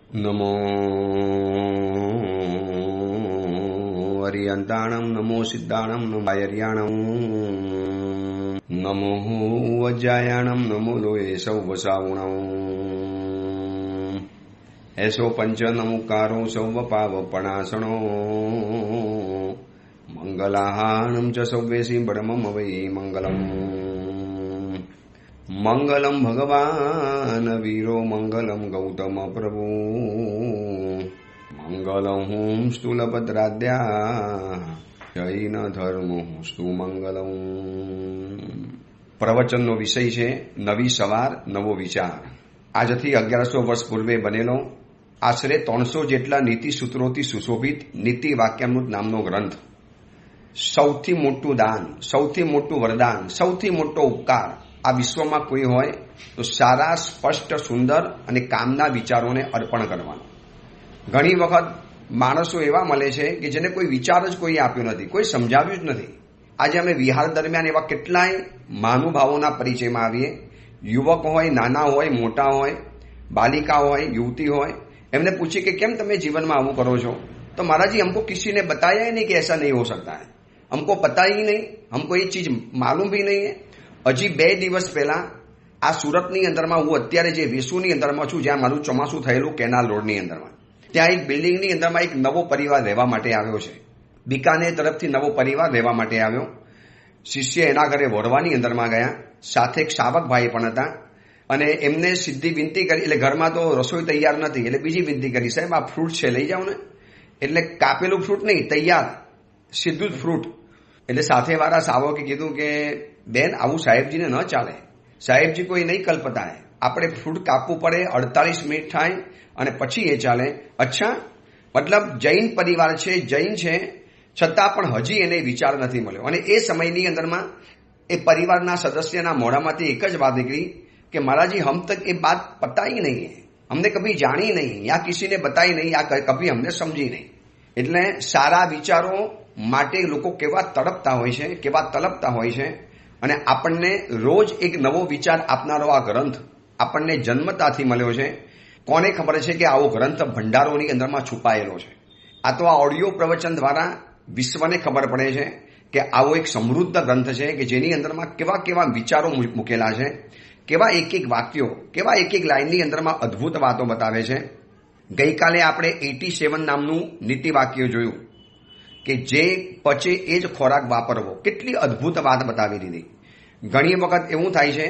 નમો હરિયંતાણમ નમો સિદ્ધાણમ નમો હરિયાણમ નમો વજ્જાયાણમ નમો લોએ સૌ વસાવણમ એસો પંચ નમુકારો સૌ પાવપણાસણો મંગલાહાણમ ચ સૌવેસી બડમમ વૈ મંગલમ મંગલમ ભગવાન વીરો મંગલમ ગૌતમ પ્રભુ મંગલમ હુમ સ્થૂલભદ્રાદ્યા જૈન ધર્મ સ્તુ મંગલમ. પ્રવચનનો વિષય છે નવી સવાર નવો વિચાર. આજથી 1100 વર્ષ પૂર્વે બનેલો આશરે 300 જેટલા નીતિ સૂત્રોથી સુશોભિત નીતિ વાક્યામૃત નામનો ગ્રંથ. સૌથી મોટું દાન, સૌથી મોટું વરદાન, સૌથી મોટો ઉપકાર આ વિશ્વમાં કોઈ હોય તો સારા, સ્પષ્ટ, સુંદર અને કામના વિચારોને અર્પણ કરવાનો. ઘણી વખત માણસો એવા મળે છે કે જેને કોઈ વિચાર જ કોઈ આપ્યો નથી, કોઈ સમજાવ્યું જ નથી. આજે અમે વિહાર દરમિયાન એવા કેટલાય મહાનુભાવોના પરિચયમાં આવીએ. યુવક હોય, નાના હોય, મોટા હોય, બાલિકા હોય, યુવતી હોય, એમને પૂછીએ કે કેમ તમે જીવનમાં આવું કરો છો? તો महाराज हमको किसी ने बताया ही नहीं कि ऐसा नहीं हो सकता है, हमको पता ही नहीं, हमको ये चीज मालूम भी नहीं है. હજી 2 દિવસ પહેલા આ સુરતની અંદરમાં હું અત્યારે જે વેસુની અંદરમાં છું, જ્યાં મારું ચોમાસું થયેલું કેનાલ રોડની અંદરમાં, ત્યાં એક બિલ્ડિંગની અંદરમાં એક નવો પરિવાર રહેવા માટે આવ્યો છે. બિકાનેર તરફથી નવો પરિવાર રહેવા માટે આવ્યો. શિષ્ય એના ઘરે વોરવાની અંદરમાં ગયા, સાથે એક શાવકભાઈ પણ હતા અને એમને સીધી વિનંતી કરી. એટલે ઘરમાં તો રસોઈ તૈયાર નથી, એટલે બીજી વિનંતી કરી, સાહેબ આ ફ્રૂટ છે લઈ જાઓ ને. એટલે કાપેલું ફ્રૂટ નહીં, તૈયાર સીધું જ ફ્રૂટ. એટલે સાથેવાળા શાવકે કીધું કે બેન આવું સાહેબજીને ન ચાલે, સાહેબજી કોઈ નહીં કલ્પતા હે, આપણે ફ્રૂટ કાપવું પડે, 48 મિનિટ થાય અને પછી એ ચાલે. અચ્છા, મતલબ જૈન પરિવાર છે, જૈન છે, છતાં પણ હજી એને વિચાર નથી મળ્યો. અને એ સમયની અંદરમાં એ પરિવારના સદસ્યના મોઢામાંથી એક જ વાત નીકળી કે महाराज हम तक ये बात पता ही नहीं है, हमने कभी जानी नहीं, या किसी ने बताई नहीं, या कभी हमने समझी नहीं. એટલે સારા વિચારો માટે લોકો કેવા તડપતા હોય છે, કેવા તલપતા હોય છે. અને આપણને રોજ એક નવો વિચાર આપનારો આ ગ્રંથ આપણને જન્મતાથી મળ્યો છે. કોને ખબર છે કે આવો ગ્રંથ ભંડારોની અંદરમાં છુપાયેલો છે? આ તો આ ઓડિયો પ્રવચન દ્વારા વિશ્વને ખબર પડે છે કે આવો એક સમૃદ્ધ ગ્રંથ છે કે જેની અંદરમાં કેવા કેવા વિચારો મૂકેલા છે, કેવા એક એક વાક્યો, કેવા એક એક લાઈનની અંદરમાં અદ્ભુત વાતો બતાવે છે. ગઈકાલે આપણે 87 નામનું નીતિ વાક્ય જોયું કે જે પચે એ જ ખોરાક વાપરવો. કેટલી અદ્ભુત વાત બતાવી દીધી. ઘણી વખત એવું થાય છે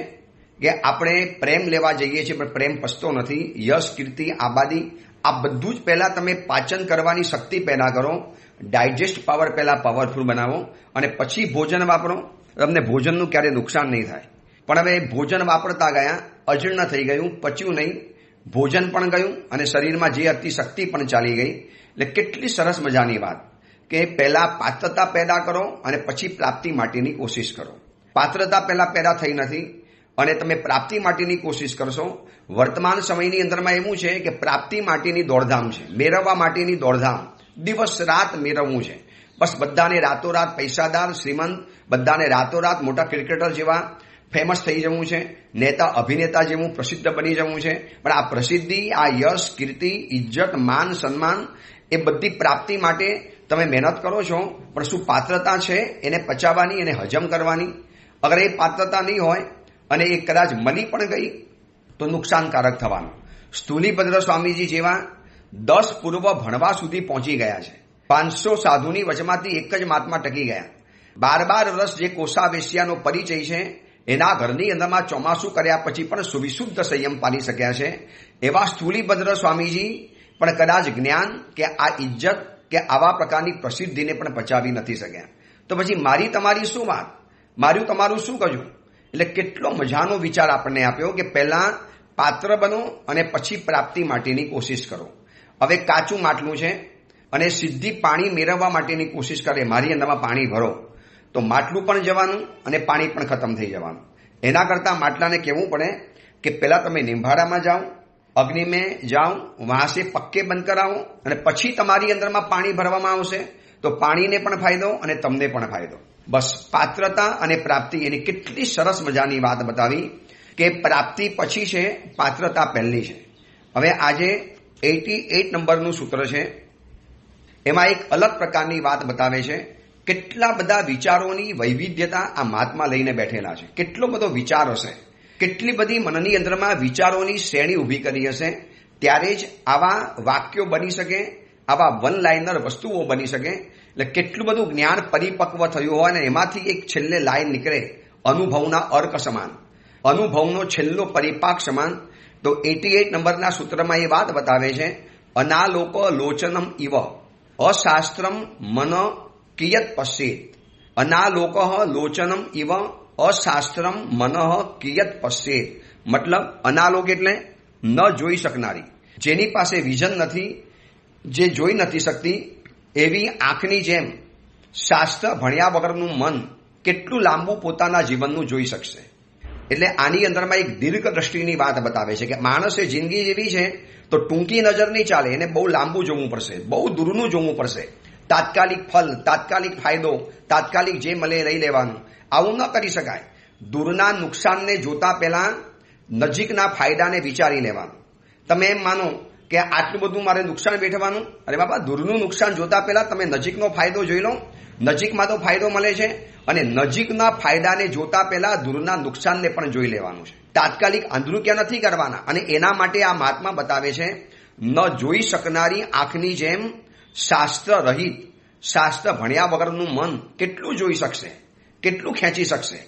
કે આપણે પ્રેમ લેવા જઈએ છીએ પણ પ્રેમ પચતો નથી. યશ, કીર્તિ, આબાદી આ બધું જ પહેલા તમે પાચન કરવાની શક્તિ પેદા કરો, ડાયજેસ્ટ પાવર પહેલા પાવરફુલ બનાવો અને પછી ભોજન વાપરો. તમને ભોજનનું ક્યારેય નુકસાન નહીં થાય. પણ હવે ભોજન વાપરતા ગયા, અજીર્ણ થઈ ગયું, પચ્યું નહીં, ભોજન પણ ગયું અને શરીરમાં જે હતી શક્તિ પણ ચાલી ગઈ. એટલે કેટલી સરસ મજાની વાત કે પહેલા પાત્રતા પેદા કરો અને પછી પ્રાપ્તિ માટેની કોશિશ કરો. પાત્રતા પહેલા પેદા થઈ નથી અને તમે પ્રાપ્તિ માટેની કોશિશ કરશો. વર્તમાન સમયની અંદરમાં એવું છે કે પ્રાપ્તિ માટેની દોડધામ છે, મેળવવા માટેની દોડધામ, દિવસ રાત મેળવવું છે. બસ બધાને રાતોરાત પૈસાદાર, શ્રીમંત, બધાને રાતોરાત મોટા ક્રિકેટર જેવા ફેમસ થઈ જવું છે, નેતા અભિનેતા જેવું પ્રસિદ્ધ બની જવું છે. પણ આ પ્રસિદ્ધિ, આ યશ, કીર્તિ, ઇજ્જત, માન, સન્માન એ બધી પ્રાપ્તિ માટે તમે મહેનત કરો છો, પણ શું પાત્રતા છે એને પચાવવાની, એને હજમ કરવાની? અગર એ પાત્રતા નહીં હોય અને એ કદાચ મળી પણ ગઈ તો નુકસાનકારક થવાનું. સ્થૂલીભદ્ર સ્વામીજી જેવા 10 પૂર્વ ભણવા સુધી પહોંચી ગયા છે. 500 સાધુની વચમાંથી એક જ મહાત્મા ટકી ગયા. 12 વર્ષ જે કોષાવેશ્યાનો પરિચય છે એના ઘરની અંદરમાં ચોમાસું કર્યા પછી પણ સુવિશુદ્ધ સંયમ પાડી શક્યા છે. એવા સ્થૂલીભદ્ર સ્વામીજી પણ કદાચ જ્ઞાન કે આ ઇજ્જત કે આવા પ્રકારની પ્રસિદ્ધિને પણ પચાવી નથી શક્યા. તો પછી મારી તમારી શું વાત, મારું તમારું શું કર્યું? એટલે કેટલો મજાનો વિચાર આપણને આપ્યો કે પહેલા પાત્ર બનો અને પછી પ્રાપ્તિ માટેની કોશિશ કરો. હવે કાચું માટલું છે અને સીધી પાણી મેળવવા માટેની કોશિશ કરે, મારી અંદરમાં પાણી ભરો, તો માટલું પણ જવાનું અને પાણી પણ ખતમ થઈ જવાનું. એના કરતાં માટલાને કહેવું પડે કે પહેલાં તમે નિંભાડામાં જાઓ, અગ્નિ મેં જાઓ, વહાં સે પક્કે બંધ કરાવો અને પછી તમારી અંદરમાં પાણી ભરવામાં આવશે તો પાણીને પણ ફાયદો અને તમને પણ ફાયદો. બસ પાત્રતા અને પ્રાપ્તિ એની કેટલી સરસ મજાની વાત બતાવી કે પ્રાપ્તિ પછી છે, પાત્રતા પહેલી છે. હવે આજે 88 નંબરનું સૂત્ર છે. એમાં એક અલગ પ્રકારની વાત બતાવે છે. કેટલા બધા વિચારોની વૈવિધ્યતા આ મહાત્મા લઈને બેઠેલા છે. કેટલો બધો વિચાર હશે, કેટલી બધી મનની અંદરમાં વિચારોની શ્રેણી ઊભી કરી હશે, ત્યારે જ આવા વાક્યો બની શકે, આવા વન લાઇનર વસ્તુઓ બની શકે. એટલે કેટલું બધું જ્ઞાન પરિપક્વ થયું હોય ને એમાંથી એક છેલ્લે લાઈન નીકળે અનુભવના અર્ક સમાન, અનુભવનો છેલ્લો પરિપાક સમાન. તો 88 નંબરના સૂત્રમાં એ વાત બતાવે છે, અનાલોક લોચનમ ઇવ અશાસ્ત્રમ મન કિયત પશ્યેત. અનાલોક લોચનમ ઇવ અશાસ્ત્રમ મન કિયત પશ્યેત. મતલબ અનાલોક એટલે ન જોઈ શકનારી, જેની પાસે વિઝન નથી, જે જોઈ નથી શકતી, એવી આંખની જેમ શાસ્ત્ર ભણ્યા વગરનું મન કેટલું લાંબુ પોતાના જીવનનું જોઈ શકશે. એટલે આની અંદરમાં એક દીર્ઘ દ્રષ્ટિની વાત બતાવે છે કે માણસે જિંદગી જેવી છે તો ટૂંકી નજર નહીં ચાલે, એને બહુ લાંબુ જોવું પડશે, બહુ દૂરનું જોવું પડશે. તાત્કાલિક ફલ, તાત્કાલિક ફાયદો, તાત્કાલિક જે મળે લઈ લેવાનું, આવું ન કરી શકાય. દૂરના નુકસાનને જોતા પહેલા નજીકના ફાયદાને વિચારી લેવાનું. તમે એમ માનો કે આટલું બધું મારે નુકસાન વેઠવાનું, અરે બાબા દૂરનું નુકસાન જોતા પહેલા તમે નજીકનો ફાયદો જોઈ લો. નજીકમાં તો ફાયદો મળે છે, અને નજીકના ફાયદાને જોતા પહેલા દૂરના નુકસાનને પણ જોઈ લેવાનું છે. તાત્કાલિક આંધળું નથી કરવાના. અને એના માટે આ મહાત્મા બતાવે છે, ન જોઈ શકનારી આંખની જેમ શાસ્ત્ર રહિત, શાસ્ત્ર ભણ્યા વગરનું મન કેટલું જોઈ શકશે, કેટલું ખેંચી શકશે.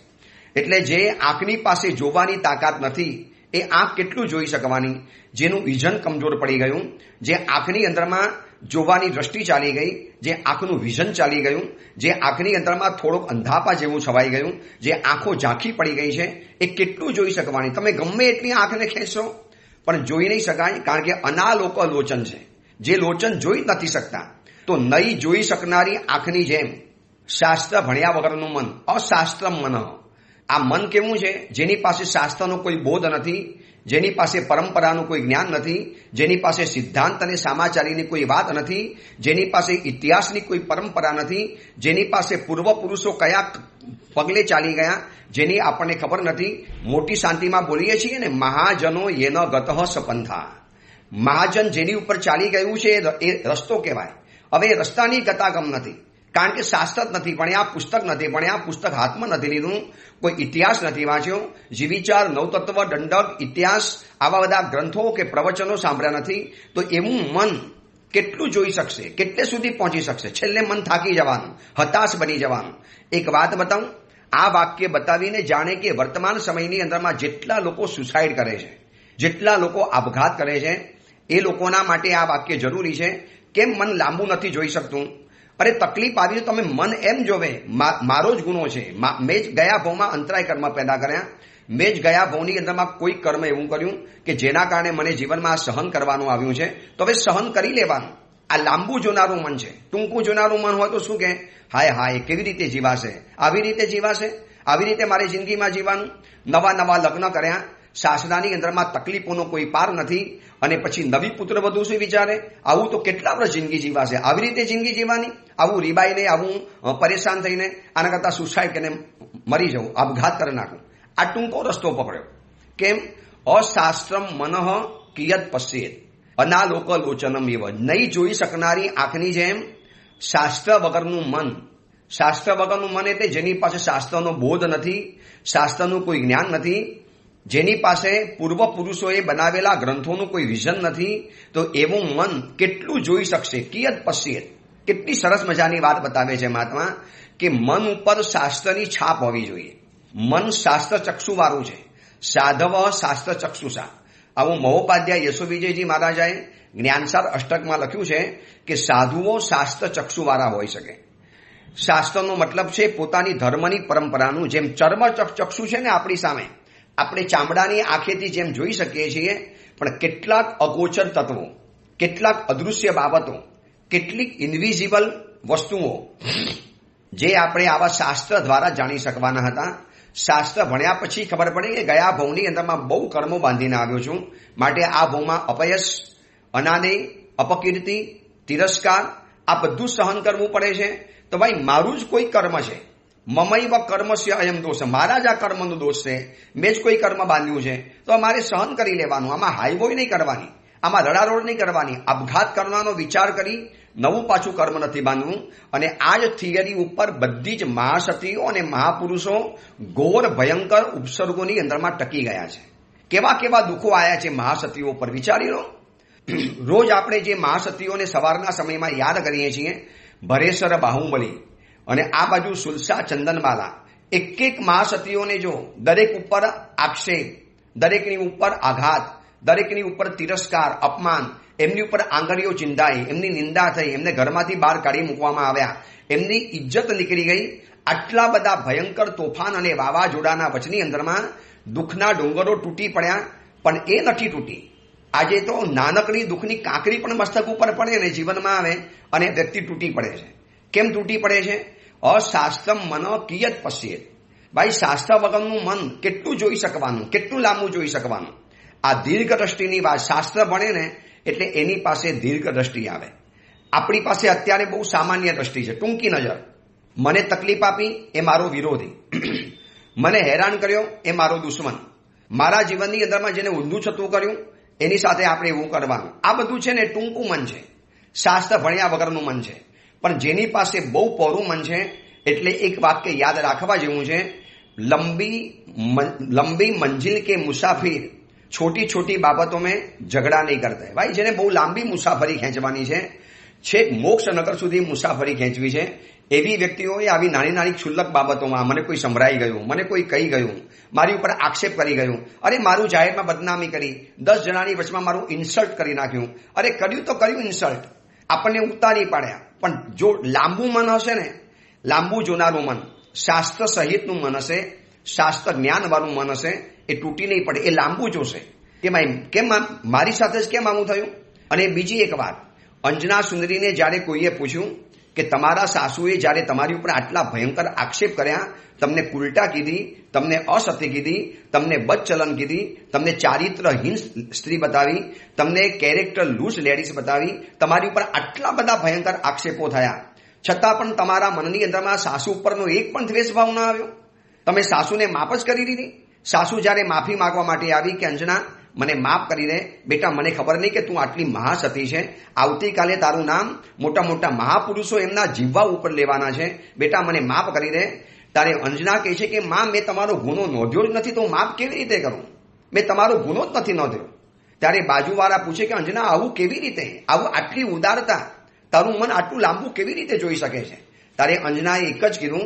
એટલે જે આંખની પાસે જોવાની તાકાત નથી એ આંખ કેટલું જોઈ શકવાની, જેનું વિઝન કમજોર પડી ગયું, જે આંખની અંદરમાં જોવાની દ્રષ્ટિ ચાલી ગઈ, જે આંખનું વિઝન ચાલી ગયું, જે આંખની અંદરમાં થોડુંક અંધાપા જેવું છવાઈ ગયું, જે આંખો ઝાંખી પડી ગઈ છે, એ કેટલું જોઈ શકવાની. તમે ગમે એટલી આંખને ખેંચશો પણ જોઈ નહીં શકાય, કારણ કે અનાલોક લોચન છે, જે લોચન જોઈ નથી શકતા. તો નહીં જોઈ શકનારી આંખની જેમ શાસ્ત્ર ભણ્યા વગરનું મન, અશાસ્ત્રમ મન. આ મન કેવું છે? જેની પાસે શાસ્ત્રનો કોઈ બોધ નથી, જેની પાસે પરંપરાનું કોઈ જ્ઞાન નથી, જેની પાસે સિદ્ધાંત અને સામાચારીની કોઈ વાત નથી, જેની પાસે ઇતિહાસની કોઈ પરંપરા નથી, જેની પાસે પૂર્વ પુરુષો કયા પગલે ચાલી ગયા જેની આપણને ખબર નથી. મોટી શાંતિમાં બોલીએ છીએ ને, મહાજનો યેન ગતઃ સપંથા. મહાજન જેની ઉપર ચાલી ગયું છે એ રસ્તો કહેવાય. હવે એ રસ્તાની ગતાગમ નથી, કારણ કે શાસ્ત્ર જ નથી ભણ્યા, પુસ્તક નથી ભણ્યા, પુસ્તક હાથમાં નથી લીધું, કોઈ ઇતિહાસ નથી વાંચ્યો, જીવિચાર, નવતત્વ, દંડક, ઇતિહાસ, આવા બધા ગ્રંથો કે પ્રવચનો સાંભળ્યા નથી. તો એવું મન કેટલું જોઈ શકશે, કેટલે સુધી પહોંચી શકશે? છેલ્લે મન થાકી જવાનું, હતાશ બની જવાનું. એક વાત બતાવું, આ વાક્ય બતાવીને જાણે કે વર્તમાન સમયની અંદરમાં જેટલા લોકો સુસાઇડ કરે છે, જેટલા લોકો આપઘાત કરે છે, એ લોકોના માટે આ વાક્ય જરૂરી છે. કેમ મન લાંબુ નથી જોઈ શકતું? અરે તકલીફ આવી તો તમે મન એમ જોવે મારો જ ગુનો છે, મેં જ ગયા ભાવમાં અંતરાય કર્મ પેદા કર્યા, મેં જ ગયા ભાવની અંદરમાં કોઈ કર્મ એવું કર્યું કે જેના કારણે મને જીવનમાં સહન કરવાનું આવ્યું છે, તો હવે સહન કરી લેવાનું. આ લાંબુ જોનારું મન છે. ટૂંકું જોનારું મન હોય તો શું કે હાય હાય કેવી રીતે જીવાશે, આવી રીતે જીવાશે, આવી રીતે મારી જિંદગીમાં જીવવાનું. નવા નવા લગ્ન કર્યા, સાસરાની અંદરમાં તકલીફોનો કોઈ પાર નથી, અને પછી નવી પુત્ર વધુ શું વિચારે, આવું તો કેટલા વર્ષ જિંદગી જીવાશે, આવી રીતે જિંદગી જીવવાની, આવું રીબાઈને, આવું પરેશાન થઈને, આના કરતાં સુસાઇડ કરીને મરી જવું, આપઘાત કરી નાખું. આ ટૂંકો રસ્તો પકડ્યો. કેમ? અશાસ્ત્રમ મનઃ કિયત પશ્યેત અનાલોક લોચનમ એવ. નહીં જોઈ શકનારી આંખની જેમ શાસ્ત્ર વગરનું મન. શાસ્ત્ર વગરનું મન એટલે જેની પાસે શાસ્ત્રનો બોધ નથી, શાસ્ત્રનું કોઈ જ્ઞાન નથી, જેની પાસે પૂર્વ પુરુષોએ બનાવેલા ગ્રંથોનું કોઈ વિઝન નથી, તો એવું મન કેટલું જોઈ શકશે? કિયત પશ્યેત. કેટલી સરસ મજાની વાત બતાવે છે મહાત્મા કે મન ઉપર શાસ્ત્રની છાપ હોવી જોઈએ. મન શાસ્ત્ર ચક્ષુવાળું છે. સાધવ શાસ્ત્ર ચક્ષુષા. આવું મહોપાધ્યાય યશોવિજયજી મહારાજાએ જ્ઞાનસાર અષ્ટકમાં લખ્યું છે કે સાધુઓ શાસ્ત્ર ચક્ષુવાળા હોઈ શકે. શાસ્ત્રનો મતલબ છે પોતાની ધર્મની પરંપરાનું. જેમ ચર્મ ચક્ષુ છે ને આપણી સામે, આપણે ચામડાની આંખેથી જેમ જોઈ શકીએ છીએ, પણ કેટલાક અગોચર તત્વો, કેટલાક અદૃશ્ય બાબતો, કેટલીક ઇનવિઝિબલ વસ્તુઓ જે આપણે આવા શાસ્ત્ર દ્વારા જાણી શકવાના હતા. શાસ્ત્ર ભણ્યા પછી ખબર પડે કે ગયા ભવની અંદરમાં બહુ કર્મો બાંધીને આવ્યો છું, માટે આ ભવમાં અપયશ, અનાદય, અપકીર્તિ, તિરસ્કાર આ બધું સહન કરવું પડે છે. તો ભાઈ મારું જ કોઈ કર્મ છે, મમૈવ કર્મસ્ય અયમ દોષ, મારા જ આ કર્મનો દોષ છે, મેં જ કોઈ કર્મ બાંધ્યું છે, તો મારે સહન કરી લેવાનું. આમાં હાઈવોય નહીં કરવાની, આમાં રડારોડ નહીં કરવાની, આપઘાત કરવાનો વિચાર કરી નવું પાછું કર્મ નથી બાંધવું. અને આ જ થિયરી ઉપર બધી જ મહાસતીઓ અને મહાપુરુષો ઘોર ભયંકર ઉપસર્ગોની અંદરમાં ટકી ગયા છે. કેવા કેવા દુઃખો આવ્યા છે મહાસતીઓ પર વિચારી લો. રોજ આપણે જે મહાસતીઓને સવારના સમયમાં યાદ કરીએ છીએ, ભરેસર બાહુબલી અને આ બાજુ સુલસા ચંદનબાલા, એક મહાસતીઓને જો દરેક ઉપર આક્ષેપ, દરેકની ઉપર આઘાત, દરેકની ઉપર તિરસ્કાર, અપમાન, એમની ઉપર આંગળીઓ ચિંધાઈ, એમની નિંદા થઈ, એમને ઘરમાંથી બહાર કાઢી મૂકવામાં આવ્યા, એમની ઇજ્જત નીકળી ગઈ. આટલા બધા ભયંકર તોફાન અને વાવાઝોડાના વચની અંદરમાં દુઃખના ડુંગરો તૂટી પડ્યા, પણ એ નથી તૂટી. આજે તો નાનકડી દુઃખની કાંકરી પણ મસ્તક ઉપર પડે ને જીવનમાં આવે અને વ્યક્તિ તૂટી પડે છે. કેમ તૂટી પડે છે? અશાસ્ત્રમ મન કિયત પશ્યેત. ભાઈ, શાસ્ત્ર વગરનું મન કેટલું જોઈ શકવાનું, કેટલું લાંબુ જોઈ શકવાનું? આ દીર્ઘ દ્રષ્ટિની વાત. શાસ્ત્ર ભણે ને એટલે એની પાસે દીર્ઘ દ્રષ્ટિ આવે. આપણી પાસે અત્યારે બહુ સામાન્ય દ્રષ્ટિ છે, ટૂંકી નજર. મને તકલીફ આપી એ મારો વિરોધી, મને હેરાન કર્યો એ મારો દુશ્મન, મારા જીવનની અંદરમાં જેને ઊંધું છતું કર્યું એની સાથે આપણે એવું કરવાનું. આ બધું છે ને ટૂંકું મન છે, શાસ્ત્ર ભણ્યા વગરનું મન છે. પણ જેની પાસે બહુ પહોળું મન છે, એટલે એક વાક્ય યાદ રાખવા જેવું છે, લંબી મંજિલ કે મુસાફિર छोटी छोटी बाबतों में झगड़ा नहीं करता. भाई, જેને બહુ લાંબી મુસાફરી ખેંચવાની છે, છેક મોક્ષ નગર સુધી મુસાફરી ખેંચવી છે, એવી વ્યક્તિઓએ આવી નાની નાની ક્ષુલ્લક બાબતોમાં મને કોઈ સંભળાઈ ગયું, મને કોઈ કહી ગયું, મારી ઉપર આક્ષેપ કરી ગયું, અરે મારું જાહેરમાં બદનામી કરી, 10 જણાની વચમાં મારું ઇન્સલ્ટ કરી નાખ્યું, અરે કર્યું તો કર્યું ઇન્સલ્ટ, આપણને ઉતારી પાડ્યા. પણ જો લાંબુ મન હશે ને, લાંબુ જોનારું મન, શાસ્ત્ર સહિતનું મન હશે, શાસ્ત્ર જ્ઞાનવાળું મન હશે, એ તૂટી નહીં પડે, એ લાંબુ જોશે. કેમ મારી સાથે જ કેમ આવું થયું? અને બીજી એક વાત, અંજના સુંદરીને જ્યારે કોઈએ પૂછ્યું કે તમારા સાસુએ જ્યારે તમારી ઉપર આટલા ભયંકર આક્ષેપ કર્યા, તમને કુલટા કીધી, તમને અસત્ય કીધી, તમને બદચલન કીધી, તમને ચારિત્રહીન સ્ત્રી બતાવી, તમને કેરેક્ટર લૂઝ લેડીઝ બતાવી, તમારી ઉપર આટલા બધા ભયંકર આક્ષેપો થયા, છતાં પણ તમારા મનની અંદરમાં સાસુ ઉપરનો એક પણ દ્વેષ ભાવ ના આવ્યો? તમે સાસુને માફ જ કરી દીધી? સાસુ જ્યારે માફી માંગવા માટે આવી કે અંજના મને માફ કરી દે બેટા, મને ખબર નહીં કે તું આટલી મહાસતી છે, આવતીકાલે તારું નામ મોટા મોટા મહાપુરુષો એમના જીવવા ઉપર લેવાના છે, બેટા મને માફ કરી દે. ત્યારે અંજના કહે છે કે માં, મેં તમારો ગુનો નોંધ્યો જ નથી તો માફ કેવી રીતે કરું? મેં તમારો ગુનો જ નથી નોંધ્યો. ત્યારે બાજુવાળા પૂછે કે અંજના, આવું કેવી રીતે? આવું આટલી ઉદારતા, તારું મન આટલું લાંબુ કેવી રીતે જોઈ શકે છે? ત્યારે અંજનાએ એક જ કીધું,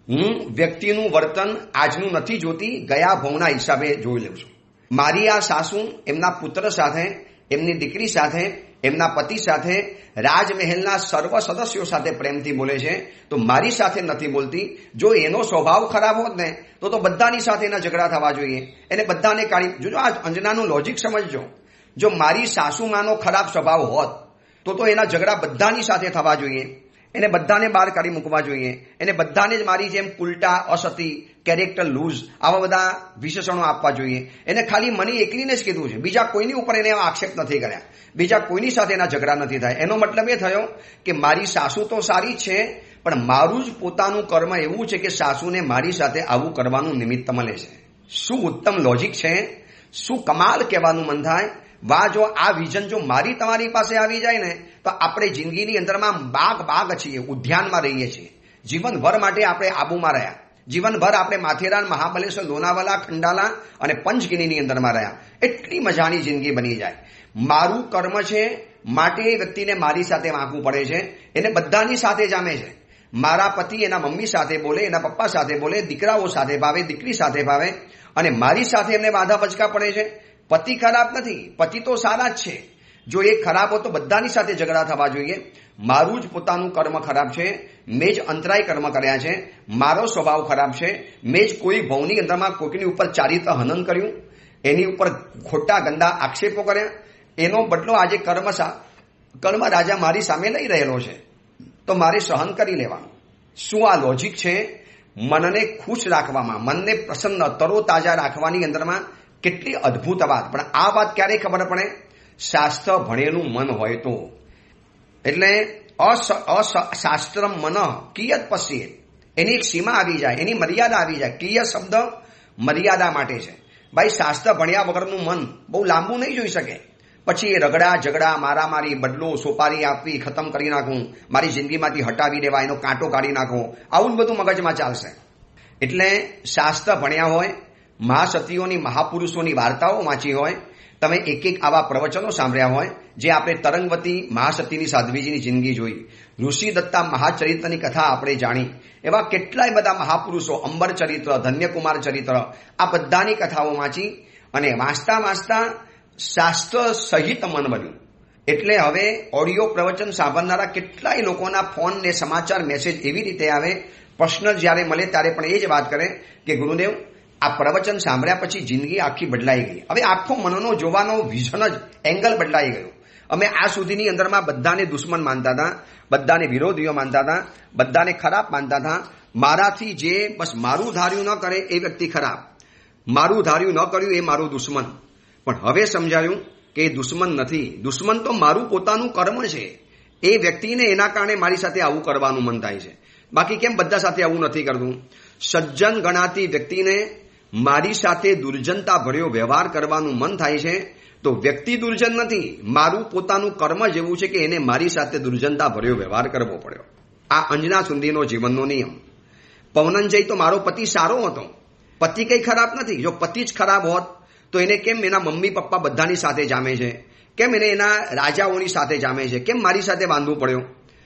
હું વ્યક્તિનું વર્તન આજનું નથી જોતી, ગયા ભવના હિસાબે જોઈ લઉં છું. મારી આ સાસુ એમના પુત્ર સાથે, એમની દીકરી સાથે, એમના પતિ સાથે, રાજમહેલના સર્વ સદસ્યો સાથે પ્રેમથી બોલે છે, તો મારી સાથે નથી બોલતી. જો એનો સ્વભાવ ખરાબ હોત ને તો બધાની સાથે એના ઝઘડા થવા જોઈએ, એને બધાને કાઢી. જોજો આ અંજનાનું લોજિક સમજજો. જો મારી સાસુમાનો ખરાબ સ્વભાવ હોત તો એના ઝઘડા બધાની સાથે થવા જોઈએ, એને બધાને બહાર કાઢી મૂકવા જોઈએ, એને બધાને જ મારી જેમ ઉલટા, અસતી, કેરેક્ટર લૂઝ, આવા બધા વિશેષણો આપવા જોઈએ. એને ખાલી મને એકલીને જ કીધું છે, બીજા કોઈની ઉપર એને આક્ષેપ નથી કર્યા, બીજા કોઈની સાથે એના ઝઘડા નથી થાય. એનો મતલબ એ થયો કે મારી સાસુ તો સારી છે, પણ મારું જ પોતાનું કર્મ એવું છે કે સાસુને મારી સાથે આવું કરવાનું નિમિત્ત મળે છે. શું ઉત્તમ લોજિક છે, શું કમાલ કહેવાનું મન થાય. વાહ, જો આ વિઝન જો મારી તમારી પાસે આવી જાય ને તો આપણે જિંદગીની અંદરમાં બાગ છીએ, ઉદ્યાનમાં રહીએ છીએ. જીવનભર માટે આપણે આબુમાં રહ્યા, જીવનભર આપણે માથેરાન, મહાબલેશ્વર, લોનાવાલા, ખંડાલા અને પંચગિનીની અંદરમાં રહ્યા. એટલી મજાની જિંદગી બની જાય. મારું કર્મ છે માટે એ વ્યક્તિને મારી સાથે વાંકવું પડે છે, એને બધાની સાથે જામે છે. મારા પતિ એના મમ્મી સાથે બોલે, એના પપ્પા સાથે બોલે, દીકરાઓ સાથે ભાવે, દીકરી સાથે ભાવે, અને મારી સાથે એમને બાધા પચકા પડે છે. પતિ ખરાબ નથી, પતિ તો સારા જ છે. જો એ ખરાબ હો તો બધાની સાથે ઝઘડા થવા જોઈએ. મારું જ પોતાનું કર્મ ખરાબ છે, મેં જ અંતરાય કર્મ કર્યા છે, મારો સ્વભાવ ખરાબ છે, મેં જ કોઈ ભવની અંદરમાં કોઈની ઉપર ચારિત્ર હનન કર્યું, એની ઉપર ખોટા ગંદા આક્ષેપો કર્યા, એનો બદલો આજે કર્મ રાજા મારી સામે લઈ રહેલો છે, તો મારે સહન કરી લેવાનું. શું આ લોજિક છે? મનને ખુશ રાખવામાં, મનને પ્રસન્ન, તરોતાજા રાખવાની અંદરમાં કેટલી અદ્ભુત વાત. પણ આ વાત ક્યારે ખબર પડે? શાસ્ત્ર ભણેલું મન હોય તો. એટલે શાસ્ત્ર મન કિયત પશ્યેત, એની એક સીમા આવી જાય, એની મર્યાદા આવી જાય. કિય શબ્દ મર્યાદા માટે છે. ભાઈ, શાસ્ત્ર ભણ્યા વગરનું મન બહુ લાંબુ નહીં જોઈ શકે, પછી એ રગડા ઝઘડા મારામારી બદલો સોપારી આપવી ખતમ કરી નાખું, મારી જિંદગીમાંથી હટાવી દેવા, એનો કાંટો કાઢી નાખો, આવું જ બધું મગજમાં ચાલશે. એટલે શાસ્ત્ર ભણ્યા હોય, મહાસતીઓની મહાપુરુષોની વાર્તાઓ વાંચી હોય, તમે એક એક આવા પ્રવચનો સાંભળ્યા હોય, જે આપણે તરંગવતી મહાસતીની સાધ્વીજીની જિંદગી જોઈ, ઋષિ દત્તા મહાચરિત્રની કથા આપણે જાણી, એવા કેટલાય બધા મહાપુરુષો, અંબર ચરિત્ર, ધન્યકુમાર ચરિત્ર, આ બધાની કથાઓ વાંચી અને વાંચતા વાંચતા શાસ્ત્ર સહિત મન બન્યું. એટલે હવે ઓડિયો પ્રવચન સાંભળનારા કેટલાય લોકોના ફોન ને સમાચાર મેસેજ એવી રીતે આવે, પર્સનલ જ્યારે મળે ત્યારે પણ એ જ વાત કરે કે ગુરુદેવ આ પ્રવચન સાંભળ્યા પછી જિંદગી આખી બદલાઈ ગઈ. હવે આખો મનનો જોવાનો વિઝન જ એંગલ બદલાઈ ગયો. અમે આ સુધીની અંદરમાં બધાને દુશ્મન માનતા હતા, બધાને વિરોધીઓ માનતા હતા, બધાને ખરાબ માનતા હતા. મારાથી જે બસ મારું ધાર્યું ન કરે એ વ્યક્તિ ખરાબ, મારું ધાર્યું ન કર્યું એ મારું દુશ્મન. પણ હવે સમજાયું કે એ દુશ્મન નથી, દુશ્મન તો મારું પોતાનું કર્મ છે. એ વ્યક્તિને એના કારણે મારી સાથે આવું કરવાનું મન થાય છે. બાકી કેમ બધા સાથે આવું નથી કરતું? સજ્જન ગણાતી વ્યક્તિને મારી સાથે દુર્જનતા ભર્યો વ્યવહાર કરવાનું મન થાય છે, તો વ્યક્તિ દુર્જન નથી, મારું પોતાનું કર્મ જ એવું છે કે એને મારી સાથે દુર્જનતા ભર્યો વ્યવહાર કરવો પડ્યો. આ અંજના સુંદીનો જીવનનો નિયમ. પવનંજય તો મારો પતિ સારો હતો, પતિ કંઈ ખરાબ નથી. જો પતિ જ ખરાબ હોત તો એને કેમ એના મમ્મી પપ્પા બધાની સાથે જામે છે, કેમ એને એના રાજાઓની સાથે જામે છે, કેમ મારી સાથે બાંધવું પડ્યો?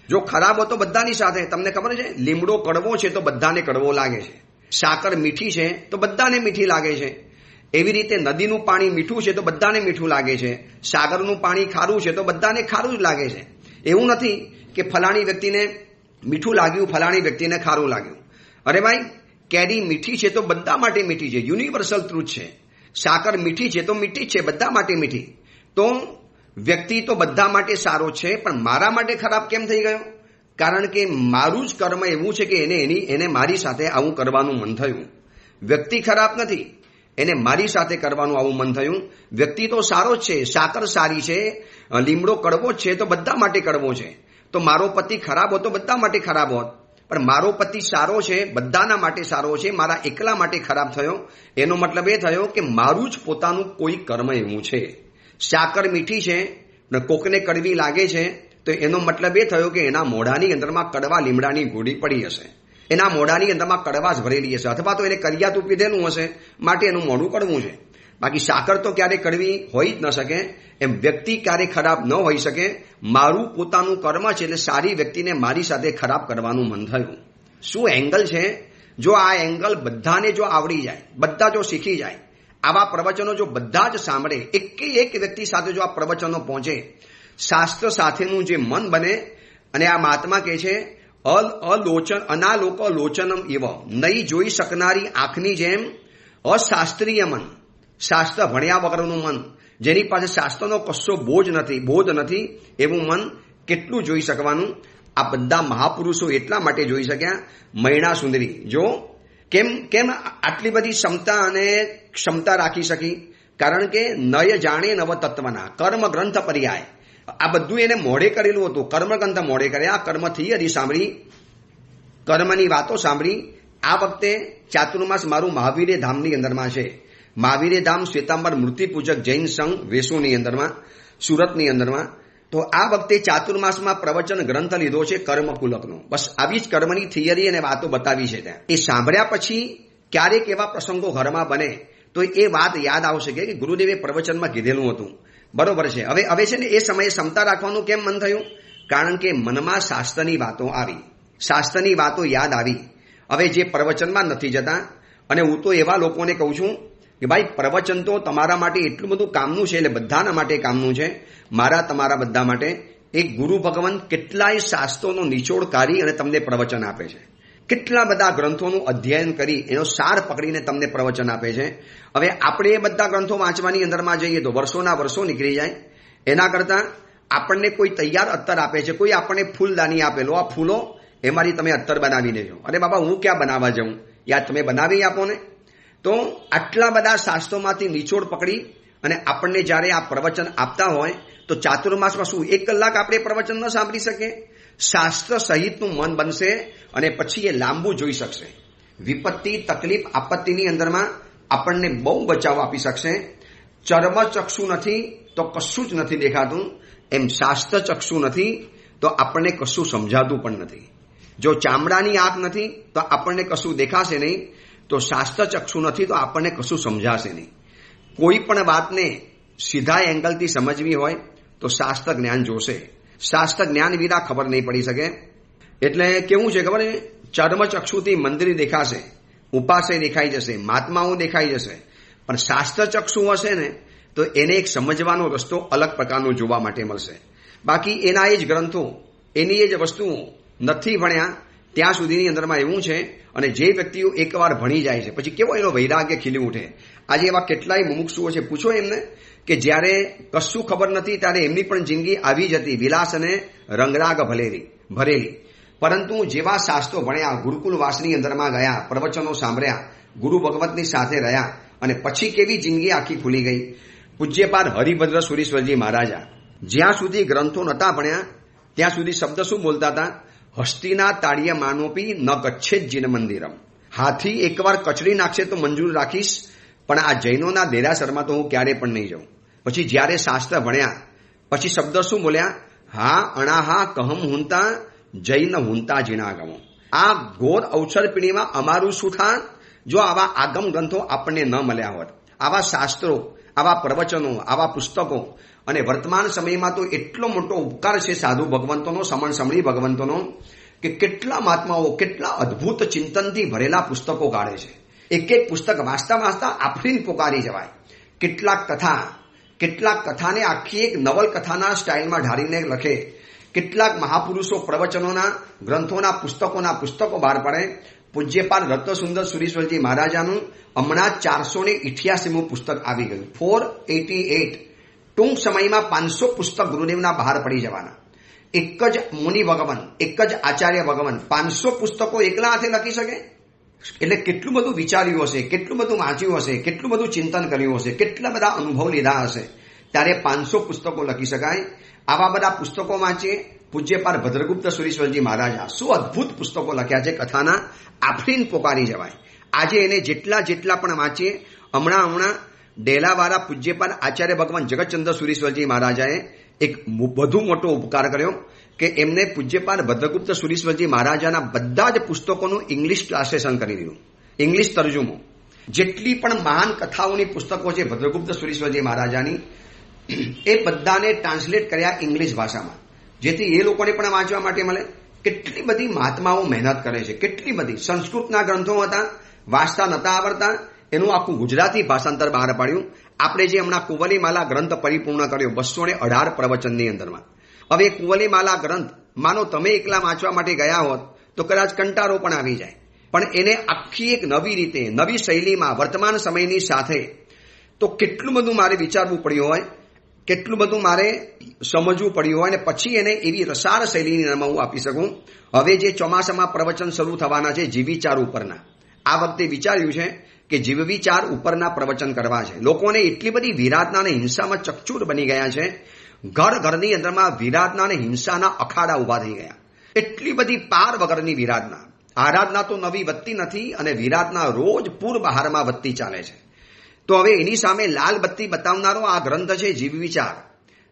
જો ખરાબ હતો બધાની સાથે, તમને ખબર છે લીમડો કડવો છે તો બધાને કડવો લાગે છે, સાકર મીઠી છે તો બધાને મીઠી લાગે છે. એવી રીતે નદીનું પાણી મીઠું છે તો બધાને મીઠું લાગે છે, સાગરનું પાણી ખારું છે તો બધાને ખારું જ લાગે છે. એવું નથી કે ફલાણી વ્યક્તિને મીઠું લાગ્યું, ફલાણી વ્યક્તિને ખારું લાગ્યું. અરે ભાઈ, કેરી મીઠી છે તો બધા માટે મીઠી છે, યુનિવર્સલ ટ્રુથ છે. સાકર મીઠી છે તો મીઠી જ છે, બધા માટે મીઠી. તો વ્યક્તિ તો બધા માટે સારો છે, પણ મારા માટે ખરાબ કેમ થઈ ગયો? કારણ કે મારું જ કર્મ એવું છે કે એને મારી સાથે આવું કરવાનું મન થયું. વ્યક્તિ ખરાબ નથી, એને મારી સાથે કરવાનું આવું મન થયું. વ્યક્તિ તો સારો જ છે, સાકર સારી છે, લીમડો કડવો છે તો બધા માટે કડવો છે. તો મારો પતિ ખરાબ હોત તો બધા માટે ખરાબ હોત, પણ મારો પતિ સારો છે, બધાના માટે સારો છે, મારા એકલા માટે ખરાબ થયો. એનો મતલબ એ થયો કે મારું જ પોતાનું કોઈ કર્મ એવું છે. સાકર મીઠી છે ને કોકને કડવી લાગે છે, તો એનો મતલબ એ થયો કે એના મોઢાની અંદરમાં કડવા લીમડાની ગોળી પડી હશે, એના મોઢાની અંદરમાં કડવાશ ભરેલી હશે, અથવા તો એને કરિયાતું પીધેલું હશે માટે એનું મોઢું કડવું છે. બાકી સાકર તો ક્યારે કડવી હોઈ જ ન શકે, એમ વ્યક્તિ ક્યારે ખરાબ ન હોઈ શકે. મારું પોતાનું કર્મ છે, એટલે સારી વ્યક્તિને મારી સાથે ખરાબ કરવાનું મન થયું. શું એંગલ છે? જો આ એંગલ બધાને જો આવડી જાય, બધા જો શીખી જાય, આવા પ્રવચનો જો બધા જ સાંભળે, એક વ્યક્તિ સાથે જો આ પ્રવચનો પહોંચે, શાસ્ત્ર સાથેનું જે મન બને, અને આ મહાત્મા કહે છે અનાલોક લોચનમ એવ, નહીં જોઈ શકનારી આંખની જેમ અશાસ્ત્રીય મન, શાસ્ત્ર ભણ્યા વગરનું મન, જેની પાસે શાસ્ત્રનો કશો બોધ નથી, એવું મન કેટલું જોઈ શકવાનું? આ બધા મહાપુરુષો એટલા માટે જોઈ શક્યા. મૈણા સુંદરી જો કેમ આટલી બધી ક્ષમતા રાખી શકી? કારણ કે નય જાણે નવ તત્વના કર્મ ગ્રંથ પર્યાય, આ બધું એને મોઢે કરેલું હતું. કર્મગ્રંથ મોઢે કર્યા, કર્મ થિયરી સાંભળી, કર્મની વાતો સાંભળી. આ વખતે ચાતુર્માસ મારું મહાવીરે ધામની અંદરમાં છે. મહાવીરે ધામ શ્વેતાંબર મૂર્તિ પૂજક જૈન સંઘ વેસુની અંદરમાં, સુરતની અંદરમાં. તો આ વખતે ચાતુર્માસમાં પ્રવચન ગ્રંથ લીધો છે કર્મકુલકનો. બસ આવી જ કર્મની થિયરી અને વાતો બતાવી છે ત્યાં. એ સાંભળ્યા પછી ક્યારેક એવા પ્રસંગો ઘરમાં બને તો એ વાત યાદ આવશે કે ગુરુદેવે પ્રવચનમાં કીધેલું હતું. બરોબર છે. હવે છે ને એ સમયે ક્ષમતા રાખવાનું કેમ મન થયું? કારણ કે મનમાં શાસ્ત્રની વાતો આવી, શાસ્ત્રની વાતો યાદ આવી. હવે જે પ્રવચનમાં નથી જતા, અને હું તો એવા લોકોને કહું છું કે ભાઈ પ્રવચન તો તમારા માટે એટલું બધું કામનું છે, એટલે બધાના માટે કામનું છે, મારા તમારા બધા માટે. એક ગુરુ ભગવાન કેટલાય શાસ્ત્રોનો નિચોડ કાઢી અને તમને પ્રવચન આપે છે. કેટલા બધા ગ્રંથોનું અધ્યયન કરી એનો સાર પકડીને તમને પ્રવચન આપે છે. હવે આપણે એ બધા ગ્રંથો વાંચવાની અંદરમાં જઈએ તો વર્ષોના વર્ષો નીકળી જાય. એના કરતાં આપણને કોઈ તૈયાર અત્તર આપે છે, કોઈ આપણને ફૂલદાની આપેલો, આ ફૂલો એમાંથી તમે અત્તર બનાવી દેજો. અરે બાબા, હું ક્યાં બનાવવા જાઉં? યાર તમે બનાવી આપો ને. તો આટલા બધા શાસ્ત્રોમાંથી નિચોડ પકડી અને આપણને જ્યારે આ પ્રવચન આપતા હોય તો ચાતુર્માસમાં શું 1 કલાક આપણે પ્રવચન ન સાંભળી શકીએ? શાસ્ત્ર સહિતનું મન બનશે અને પછી એ લાંબુ જોઈ શકશે. વિપત્તિ, તકલીફ, આપત્તિની અંદરમાં આપણને બહુ બચાવ આપી શકશે. ચર્મચક્ષુ નથી તો કશું જ નથી દેખાતું, એમ શાસ્ત્ર ચક્ષુ નથી તો આપણને કશું સમજાતું પણ નથી. જો ચામડાની આંખ નથી તો આપણને કશું દેખાશે નહીં, તો શાસ્ત્ર ચક્ષુ નથી તો આપણને કશું સમજાશે નહીં. કોઈ પણ વાતને સીધા એંગલથી સમજવી હોય તો શાસ્ત્ર જ્ઞાન જોશે. શાસ્ત્ર જ્ઞાન વિના ખબર નહીં પડી શકે. એટલે કેવું છે ખબર છે, ચર્મ ચક્ષુથી મંદિર દેખાશે, ઉપાસય દેખાઈ જશે, મહાત્માઓ દેખાઈ જશે, પણ શાસ્ત્ર ચક્ષુ હશે ને તો એને એક સમજવાનો રસ્તો અલગ પ્રકારનો જોવા માટે મળશે. બાકી એના એ જ ગ્રંથો, એની એ જ વસ્તુઓ નથી ભણ્યા ત્યાં સુધીની અંદરમાં એવું છે. અને જે વ્યક્તિઓ એકવાર ભણી જાય છે પછી કેવો એનો વૈરાગ્ય ખીલી ઉઠે. આજે એવા કેટલાય મુમુક્ષુઓ છે, પૂછો એમને કે જ્યારે કશું ખબર નથી ત્યારે એમની પણ જિંદગી આવી જતી વિલાસ અને રંગરાગ ભરેલી. પરંતુ જેવા શાસ્ત્રો ભણ્યા, ગુરુકુલ વાસની અંદરમાં ગયા, પ્રવચનો સાંભળ્યા, ગુરુ ભગવતની સાથે રહ્યા અને પછી કેવી જિંદગી આખી ખુલી ગઈ. પૂજ્યપાદ હરિભદ્ર સુરીશ્વરજી મહારાજા જ્યાં સુધી ગ્રંથો નતા ભણ્યા ત્યાં સુધી શબ્દ શું બોલતા હતા? હસ્તીના તાળીય માનોપી ન ગચ્છેત જીન મંદિરમ. હાથી એકવાર કચડી નાખશે તો મંજૂર રાખીશ, પણ આ જૈનોના દેરાસરમાં તો હું ક્યારે પણ નહીં જાઉં. પછી જ્યારે શાસ્ત્ર ભણ્યા પછી શબ્દ શું બોલ્યા? હા અણાહા કહમ હુંતા જૈન હુંતા જીણાગમો. આ ઘોર અવસર પીઢીમાં અમારું શું થાત જો આવા આગમ ગ્રંથો આપણને ન મળ્યા હોત. આવા શાસ્ત્રો, આવા પ્રવચનો, આવા પુસ્તકો. અને વર્તમાન સમયમાં તો એટલો મોટો ઉપકાર છે સાધુ ભગવંતોનો, સમણી ભગવંતોનો, કે કેટલા મહાત્માઓ કેટલા અદ્ભુત ચિંતનથી ભરેલા પુસ્તકો કાઢે છે. એક એક પુસ્તક વાંચતા વાંચતા આફરીને પોકારી જવાય. કેટલાક કથાને આખી એક નવલકથાના સ્ટાઇલમાં ઢાળીને લખે. કેટલાક મહાપુરુષો પ્રવચનોના ગ્રંથોના પુસ્તકો બહાર પાડે. પૂજ્યપાદ રત્નસુંદર સુરીશ્વરજી મહારાજાનું હમણાં 488મું પુસ્તક આવી ગયું, 488. ટૂંક સમયમાં 500 પુસ્તક ગુરુદેવના બહાર પડી જવાના. એક જ મુનિ ભગવાન, એક જ આચાર્ય ભગવાન 500 પુસ્તકો એકલા હાથે લખી શકે? એટલે કેટલું બધું વિચાર્યું હશે, કેટલું બધું વાંચ્યું હશે, કેટલું બધું ચિંતન કર્યું હશે, કેટલા બધા અનુભવ લીધા હશે, ત્યારે 500 પુસ્તકો લખી શકાય. આવા બધા પુસ્તકો વાંચીએ. પૂજ્યપાદ ભદ્રગુપ્ત સુરીશ્વરજી મહારાજા શું અદ્ભુત પુસ્તકો લખ્યા છે, કથાના આફરીન પોકારી જવાય. આજે એને જેટલા પણ વાંચીએ. હમણાં ડેલાવાળા પૂજ્યપાદ આચાર્ય ભગવાન જગતચંદ્ર સુરીશ્વરજી મહારાજાએ એક વધુ મોટો ઉપકાર કર્યો કે એમને પૂજ્યપાદ ભદ્રગુપ્ત સુરીશ્વરજી મહારાજાના બધા જ પુસ્તકોનું ઇંગ્લિશ ટ્રાન્સલેશન કરી દીધું, ઇંગ્લિશ તર્જુમો. જેટલી પણ મહાન કથાઓની પુસ્તકો છે ભદ્રગુપ્ત સુરીશ્વરજી મહારાજાની, એ બધાને ટ્રાન્સલેટ કર્યા ઇંગ્લિશ ભાષામાં, જેથી એ લોકોને પણ વાંચવા માટે મળે. કેટલી બધી મહાત્માઓ મહેનત કરે છે, કેટલી બધી. સંસ્કૃતના ગ્રંથો હતા, વાંચતા નતા આવડતા, એનું આખું ગુજરાતી ભાષાંતર બહાર પાડ્યું. આપણે જે હમણાં કુંવલીમાલા ગ્રંથ પરિપૂર્ણ કર્યો 218 પ્રવચનની અંદરમાં. હવે કુંવલીમાલા ગ્રંથ માનો તમે એકલા વાંચવા માટે ગયા હોત તો કદાચ કંટાળો પણ આવી જાય, પણ એને આખી એક નવી રીતે, નવી શૈલીમાં, વર્તમાન સમયની સાથે તો કેટલું બધું મારે વિચારવું પડ્યું હોય, કેટલું બધું મારે સમજવું પડ્યું હોય, અને પછી એને એવી રસાળ શૈલીની અંદર હું આપી શકું. હવે જે ચોમાસામાં પ્રવચન શરૂ થવાના છે જીવવિચાર ઉપરના, આ વખતે વિચાર્યું છે કે જીવવિચાર ઉપરના પ્રવચન કરવા છે. લોકોને એટલી બધી વિરાધના અને હિંસામાં ચકચૂર બની ગયા છે. ઘરની અંદરમાં વિરાધના અને હિંસાના અખાડા ઉભા થઈ ગયા. એટલી બધી પાર વગરની વિરાધના. આરાધના તો નવી વધતી નથી અને વિરાધના રોજ પૂર બહારમાં વધતી ચાલે છે. તો હવે એની સામે લાલ બત્તી બતાવનારો આ ગ્રંથ છે જીવવિચાર,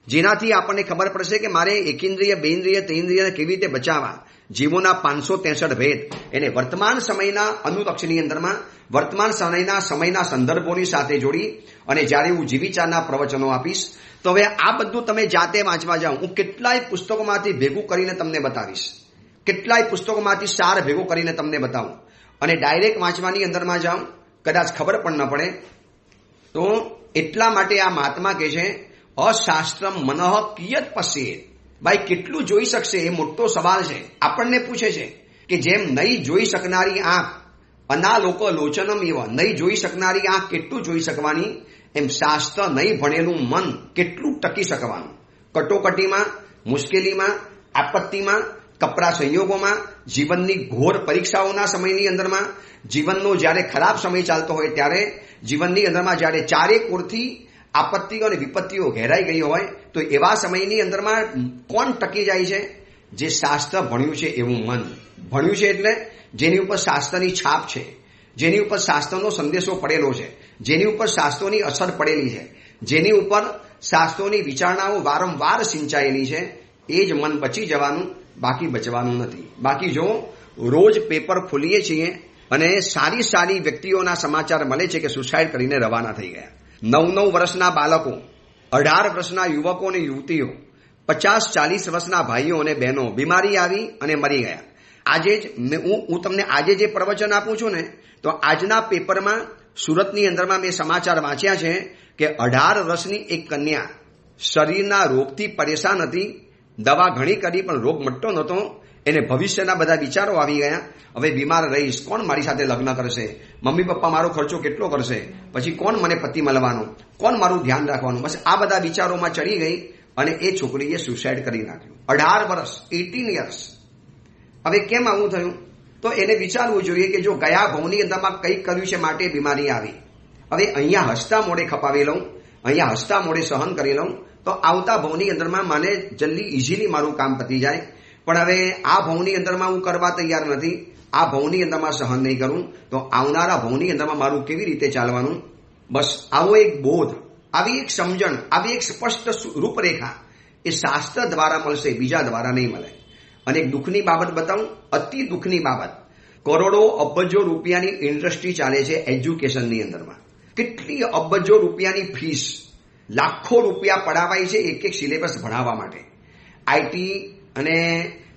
જેનાથી આપણને ખબર પડશે કે મારે એકેન્દ્રિય, બેન્દ્રિય, તેન્દ્રિયને કેવી રીતે બચાવવા. જીવોના 563 ભેદ એને વર્તમાન સમયના અનુલક્ષની અંદરમાં વર્તમાન સમયના સંદર્ભોની સાથે જોડી અને જ્યારે હું જીવવિચારના પ્રવચનો આપીશ તો હવે આ બધું તમે જાતે વાંચવા જાઓ. હું કેટલાય પુસ્તકોમાંથી ભેગું કરીને તમને બતાવીશ, કેટલાય પુસ્તકોમાંથી સાર ભેગો કરીને તમને બતાવું, અને ડાયરેક્ટ વાંચવાની અંદરમાં જાઉં કદાચ ખબર પણ ન પડે. તો એટલા માટે આ મહાત્મા કહે છે અશાસ્ત્રમ મનઃ કિયત પશ્યેત. ભાઈ કેટલું જોઈ શકશે એ મોટો સવાલ છે. આપણને પૂછે છે કે જેમ નહીં જોઈ શકનારી આંખ, અનાલોકો લોચનમ એવા, નહીં જોઈ શકનારી આંખ કેટલું જોઈ શકવાની, એમ શાસ્ત્ર નહીં ભણેલું મન કેટલું ટકી શકવાનું. કટોકટીમાં, મુશ્કેલીમાં, આપત્તિમાં, કપરા સંયોગોમાં, જીવનની ઘોર પરીક્ષાઓના સમયની અંદરમાં, જીવનનો જ્યારે ખરાબ સમય ચાલતો હોય ત્યારે, જીવનની અંદરમાં જ્યારે ચારે કોરથી આપત્તિઓ અને વિપત્તિઓ ઘેરાઈ ગઈ હોય, તો એવા સમયની અંદરમાં કોણ ટકી જાય છે? જે શાસ્ત્ર ભણ્યું છે એવું મન. ભણ્યું છે એટલે જેની ઉપર શાસ્ત્રની છાપ છે, જેની ઉપર શાસ્ત્રનો સંદેશો પડેલો છે, જેની ઉપર શાસ્ત્રોની અસર પડેલી છે, જેની ઉપર શાસ્ત્રોની વિચારણાઓ વારંવાર સિંચાયેલી છે. એ જ મન બચી જવાનું, બાકી બચવાનું નથી. બાકી જો રોજ પેપર ખોલીએ છીએ અને સારી સારી વ્યક્તિઓના સમાચાર મળે છે કે સુસાઇડ કરીને રવાના થઈ ગયા. 9-9 વર્ષના બાળકો, 18 વર્ષના યુવકો અને યુવતીઓ, 50-40 વર્ષના ભાઈઓ અને બહેનો બીમારી આવી અને મરી ગયા. આજે જ હું તમને આજે જે પ્રવચન આપું છું ને, તો આજના પેપરમાં સુરતની અંદરમાં મેં સમાચાર વાંચ્યા છે કે 18 વર્ષની એક કન્યા શરીરના રોગથી પરેશાન હતી. દવા ઘણી કરી પણ રોગ મટતો નહોતો. એને ભવિષ્યના બધા વિચારો આવી ગયા. હવે બીમાર રહીશ, કોણ મારી સાથે લગ્ન કરશે, મમ્મી પપ્પા મારો ખર્ચો કેટલો કરશે, પછી કોણ મને પતિ મળવાનો, કોણ મારું ધ્યાન રાખવાનું, બસ આ બધા વિચારોમાં ચડી ગઈ અને એ છોકરીએ સુસાઇડ કરી નાખ્યું. 18 વર્ષ, 18 યર્સ. હવે કેમ આવું થયું? તો એને વિચારવું જોઈએ કે જો ગયા ભવની અંદરમાં કંઈક કર્યું છે માટે બીમારી આવી. હવે અહીંયા હસતા મોડે ખપાવી લઉં, અહીંયા હસતા મોડે સહન કરી લઉં, તો આવતા ભવની અંદરમાં મને જલ્દી ઇઝીલી મારું કામ પતી જાય. પણ હવે આ ભવની અંદરમાં હું કરવા તૈયાર નથી, આ ભવની અંદરમાં સહન નહીં કરું, તો આવનારા ભવની અંદરમાં મારું કેવી રીતે ચાલવાનું? બસ આવો એક બોધ, આવી એક સમજણ, આવી એક સ્પષ્ટ રૂપરેખા એ શાસ્ત્ર દ્વારા મળશે, બીજા દ્વારા નહીં મળે. અને એક દુઃખની બાબત બતાવું, અતિ દુઃખની બાબત. કરોડો અબજો રૂપિયાની ઇન્ડસ્ટ્રી ચાલે છે એજ્યુકેશનની અંદરમાં. કેટલી અબજો રૂપિયાની ફીસ, લાખો રૂપિયા પડાવાય છે એક એક સિલેબસ ભણાવવા માટે. આઈટી અને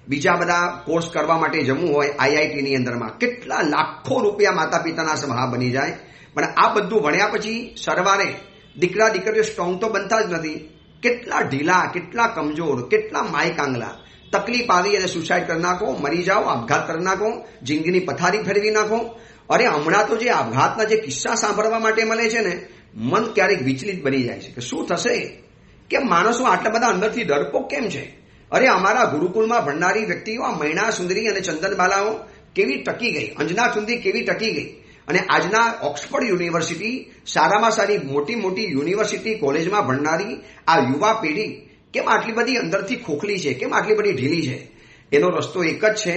બીજા બધા કોર્સ કરવા માટે જમવું હોય આઈઆઈટીની અંદરમાં કેટલા લાખો રૂપિયા માતા પિતાના સભા બની જાય. પણ આ બધું ભણ્યા પછી સરવારે દીકરા દીકરીઓ સ્ટ્રોંગ તો બનતા જ નથી. કેટલા ઢીલા, કેટલા કમજોર, કેટલા માયકાંગલા. તકલીફ આવી અને સુસાઇડ કરી નાખો, મરી જાઓ, આપઘાત કરી નાખો, જિંદગીની પથારી ફેરવી નાખો. અરે હમણાં તો જે આપઘાતના જે કિસ્સા સાંભળવા માટે મળે છે ને, મન ક્યારેક વિચલિત બની જાય છે કે શું થશે, કે માણસો આટલા બધા અંદરથી ડરપોક કેમ છે. અરે અમારા ગુરુકુળમાં ભણનારી વ્યક્તિઓ, આ મૈણા સુંદરી અને ચંદનબાલાઓ કેવી ટકી ગઈ, અંજના સુંદરી કેવી ટકી ગઈ. અને આજના ઓક્સફર્ડ યુનિવર્સિટી, સારામાં સારી મોટી મોટી યુનિવર્સિટી કોલેજમાં ભણનારી આ યુવા પેઢી કેમ આટલી બધી અંદરથી ખોખલી છે, કેમ આટલી બધી ઢીલી છે? એનો રસ્તો એક જ છે,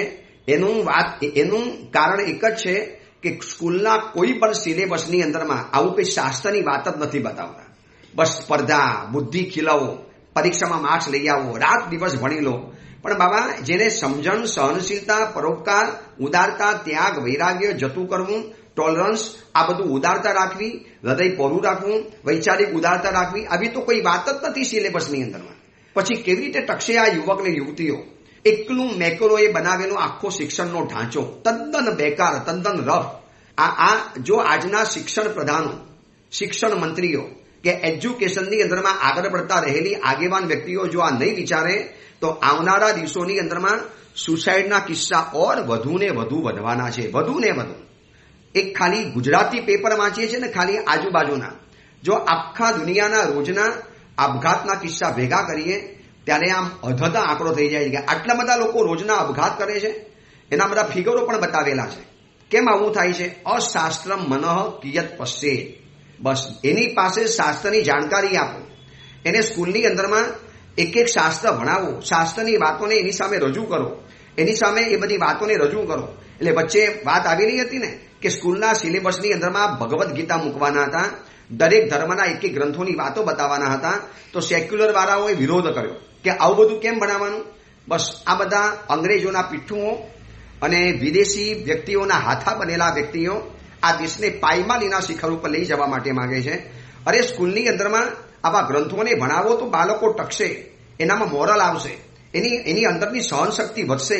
એનું કારણ એક જ છે કે સ્કૂલના કોઈ પણ સિલેબસની અંદરમાં આવું કંઈ શાસ્ત્રની વાત જ નથી બતાવતા. બસ સ્પર્ધા, બુદ્ધિ ખીલાવો, પરીક્ષામાં માર્ક્સ લઈ આવો, રાત દિવસ ભણી લો. પણ બાબા, જેને સમજણ, સહનશીલતા, પરોપકાર, ઉદારતા, ત્યાગ, વૈરાગ્ય, જતું કરવું, ટોલરન્સ, આ બધું ઉદારતા રાખવી, હૃદય પોરું રાખવું, વૈચારિક ઉદારતા રાખવી, આવી તો કોઈ વાત જ નથી સિલેબસની અંદરમાં. પછી કેવી રીતે ટકશે આ યુવક ને યુવતીઓ? એકલું મેકરોએ બનાવેલો આખો શિક્ષણનો ઢાંચો તદ્દન બેકાર, તદ્દન રફ. જો આજના શિક્ષણ પ્રધાનો, શિક્ષણ મંત્રીઓ કે એજ્યુકેશનની અંદરમાં આગળ પડતા રહેલી આગેવાન વ્યક્તિઓ જો આ નહીં વિચારે, તો આવનારા દિવસોની અંદરમાં સુસાઇડના કિસ્સા ઓર વધુ ને વધુ વધવાના છે, વધુ ને વધુ. એક ખાલી ગુજરાતી પેપર વાંચીએ છીએ ને, ખાલી આજુબાજુના, જો આખા દુનિયાના રોજના આપઘાતના કિસ્સા ભેગા કરીએ ત્યારે આમ અધધા આંકડો થઈ જાય છે કે આટલા બધા લોકો રોજના આપઘાત કરે છે. એના બધા ફિગરો પણ બતાવેલા છે. કેમ આવું થાય છે? અશાસ્ત્રમ મનઃ કિયત પશ્ચે. બસ એની પાસે શાસ્ત્રની જાણકારી આપો, એને સ્કૂલની અંદરમાં એક એક શાસ્ત્ર ભણાવો, શાસ્ત્રની વાતોને એની સામે રજૂ કરો, એની સામે એ બધી વાતોને રજૂ કરો. એટલે વચ્ચે વાત આવેલી હતી ને કે સ્કૂલના સિલેબસની અંદરમાં ભગવદ્ ગીતા મૂકવાના હતા, દરેક ધર્મના એક એક ગ્રંથોની વાતો બતાવવાના હતા. તો સેક્યુલર વાળાઓએ વિરોધ કર્યો કે આવું બધું કેમ ભણાવવાનું? બસ આ બધા અંગ્રેજોના પીઠુઓ અને વિદેશી વ્યક્તિઓના હાથા બનેલા વ્યક્તિઓ આ દેશને પાયમાલીના શિખર ઉપર લઈ જવા માટે માંગે છે. અરે સ્કૂલની અંદરમાં આવા ગ્રંથોને ભણાવો તો બાળકો ટકશે, એનામાં મોરલ આવશે, એની અંદરની સહનશક્તિ વધશે,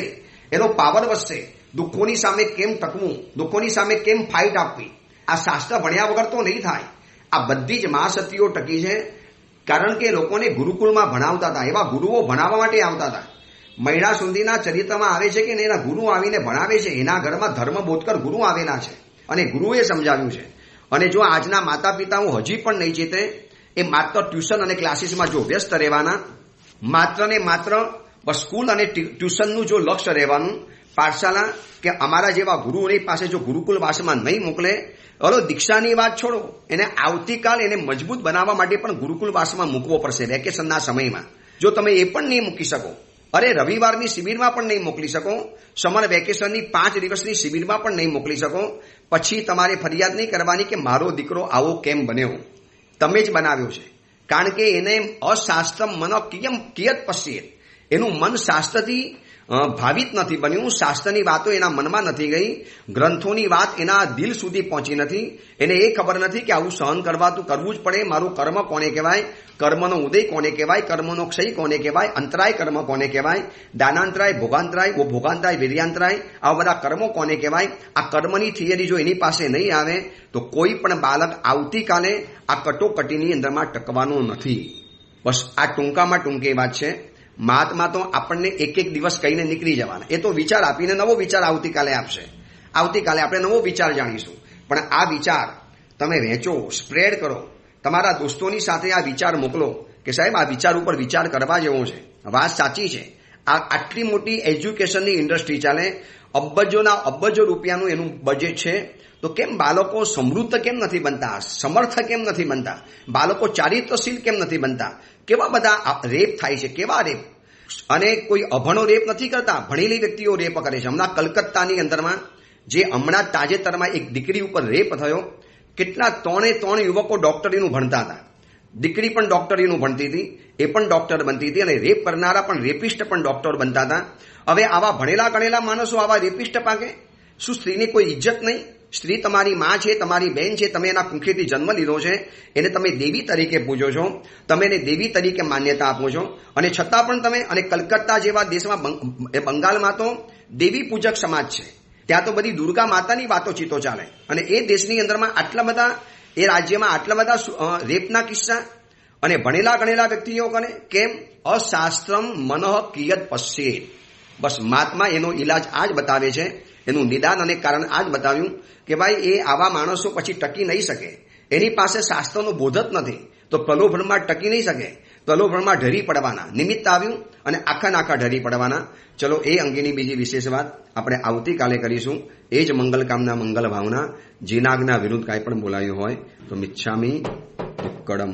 એનો પાવર વધશે. દુઃખોની સામે કેમ ટકવું, દુઃખોની સામે કેમ ફાઇટ આપવી, આ શાસ્ત્ર ભણ્યા વગર તો નહીં થાય. આ બધી જ મહાશક્તિઓ ટકી છે કારણ કે લોકોને ગુરુકુળમાં ભણાવતા હતા, એવા ગુરુઓ ભણાવવા માટે આવતા હતા. મૈણા સુંદરીના ચરિત્રમાં આવે છે કે એના ગુરુ આવીને ભણાવે છે, એના ઘરમાં ધર્મબોધકર ગુરુ આવેલા છે અને ગુરુએ સમજાવ્યું છે. અને જો આજના માતા પિતાઓ હજી પણ નહીં ચેતે, એ માત્ર ટ્યુશન અને ક્લાસીસમાં જો વ્યસ્ત રહેવાના, માત્ર ને માત્ર બસ સ્કૂલ અને ટ્યુશનનું જો લક્ષ્ય રહેવાનું, પાઠશાલા કે અમારા જેવા ગુરુઓની પાસે જો ગુરુકુલ વાસમાં નહીં મોકલે, હલો દીક્ષાની વાત છોડો, એને આવતીકાલ એને મજબૂત બનાવવા માટે પણ ગુરુકુલ વાસમાં મૂકવો પડશે વેકેશનના સમયમાં. જો તમે એ પણ નહીં મૂકી શકો, અરે રવિવારની શિબિરમાં પણ નહીં મોકલી શકો, સમર વેકેશનની 5 દિવસની શિબિરમાં પણ નહીં મોકલી શકો, પછી તમારે ફરિયાદ નહીં કરવાની કે મારો દીકરો આવો કેમ બન્યો. તમે જ બનાવ્યો છે. કારણ કે એને અશાસ્ત્રમ મન કિયત પશ્યેત, એનું મન શાસ્ત્રથી ભાવિત નથી બન્યું, શાસ્ત્રની વાતો એના મનમાં નથી ગઈ, ગ્રંથોની વાત એના દિલ સુધી પહોંચી નથી, એને એ ખબર નથી કે આવું સહન કરવાતું કરવું જ પડે, મારું કર્મ કોને કહેવાય, કર્મનો ઉદય કોને કહેવાય, કર્મનો ક્ષય કોને કહેવાય, અંતરાય કર્મ કોને કહેવાય, દાનાંતરાય, ભોગાંતરાય, વીર્યાંતરાય, આવા બધા કર્મો કોને કહેવાય. આ કર્મની થિયરી જો એની પાસે નહીં આવે તો કોઈ પણ બાળક આવતીકાલે આ કટોકટીની અંદરમાં ટકવાનો નથી. બસ આ ટૂંકામાં ટૂંકી વાત છે. મહાત્મા તો આપણને એક એક દિવસ કહીને નીકળી જવાના, એ તો વિચાર આપીને નવો વિચાર આવતીકાલે આપશે. આવતીકાલે આપણે નવો વિચાર જાણીશું. પણ આ વિચાર તમે વહેંચો, સ્પ્રેડ કરો, તમારા દોસ્તોની સાથે આ વિચાર મોકલો કે સાહેબ આ વિચાર ઉપર વિચાર કરવા જેવો છે, વાત સાચી છે. આ આટલી મોટી એજ્યુકેશનની ઇન્ડસ્ટ્રી ચાલે, અબજો રૂપિયાનું એનું બજેટ છે, તો કેમ બાળકો સમૃદ્ધ કેમ નથી બનતા, સમર્થ કેમ નથી બનતા, બાળકો ચારિત્રશીલ કેમ નથી બનતા? કેવા બધા રેપ થાય છે, કેવા રેપ! અને કોઈ અભણો રેપ નથી કરતા, ભણેલી વ્યક્તિઓ રેપ કરે છે. હમણાં કલકત્તાની અંદરમાં જે હમણાં તાજેતરમાં એક દીકરી ઉપર રેપ થયો, કેટલા 3 યુવકો ડોક્ટરીનું ભણતા હતા, દીકરી પણ ડોક્ટરીનું ભણતી હતી, એ પણ ડોક્ટર બનતી હતી, અને રેપ કરનારા પણ રેપિસ્ટ પણ ડોક્ટર બનતા હતા. હવે આવા ભણેલા ગણેલા માણસો આવા રેપિસ્ટ પાકે? શું સ્ત્રીની કોઈ ઇજ્જત નહીં? સ્ત્રી તમારી માં છે, તમારી બહેન છે, તમે એના કુંખેથી જન્મ લીધો છે, એને તમે દેવી તરીકે પૂજો છો, તમે એને દેવી તરીકે માન્યતા આપો છો, અને છતાં પણ તમે, અને કલકત્તા જેવા દેશમાં, બંગાળમાં તો દેવી પૂજક સમાજ છે, ત્યાં તો બધી દુર્ગા માતાની વાતોચીતો ચાલે, અને એ દેશની અંદરમાં આટલા બધા, એ રાજ્યમાં આટલા બધા રેપના કિસ્સા, અને ભણેલા ગણેલા વ્યક્તિઓ કરે કેમ? અશાસ્ત્રમ મનઃ કિયત પશ્યેત. બસ મહાત્મા એનો ઈલાજ આ જ બતાવે છે, એનું નિદાન અને કારણ આ જ બતાવ્યું કે ભાઈ એ આવા માણસો પછી ટકી નહીં શકે, એની પાસે શાસ્ત્રનો બોધ જ નથી, તો પ્રલોભનમાં ટકી નહીં શકે, પ્રલોભનમાં ઢરી પડવાના, નિમિત્ત આવ્યું અને આખા ઢરી પડવાના. ચલો એ અંગેની બીજી વિશેષ વાત આપણે આવતીકાલે કરીશું. એ જ મંગલ કામના મંગલ ભાવના. જીનાગના વિરુદ્ધ કાંઈ પણ બોલાયું હોય તો મિચ્છામી દુક્કડમ.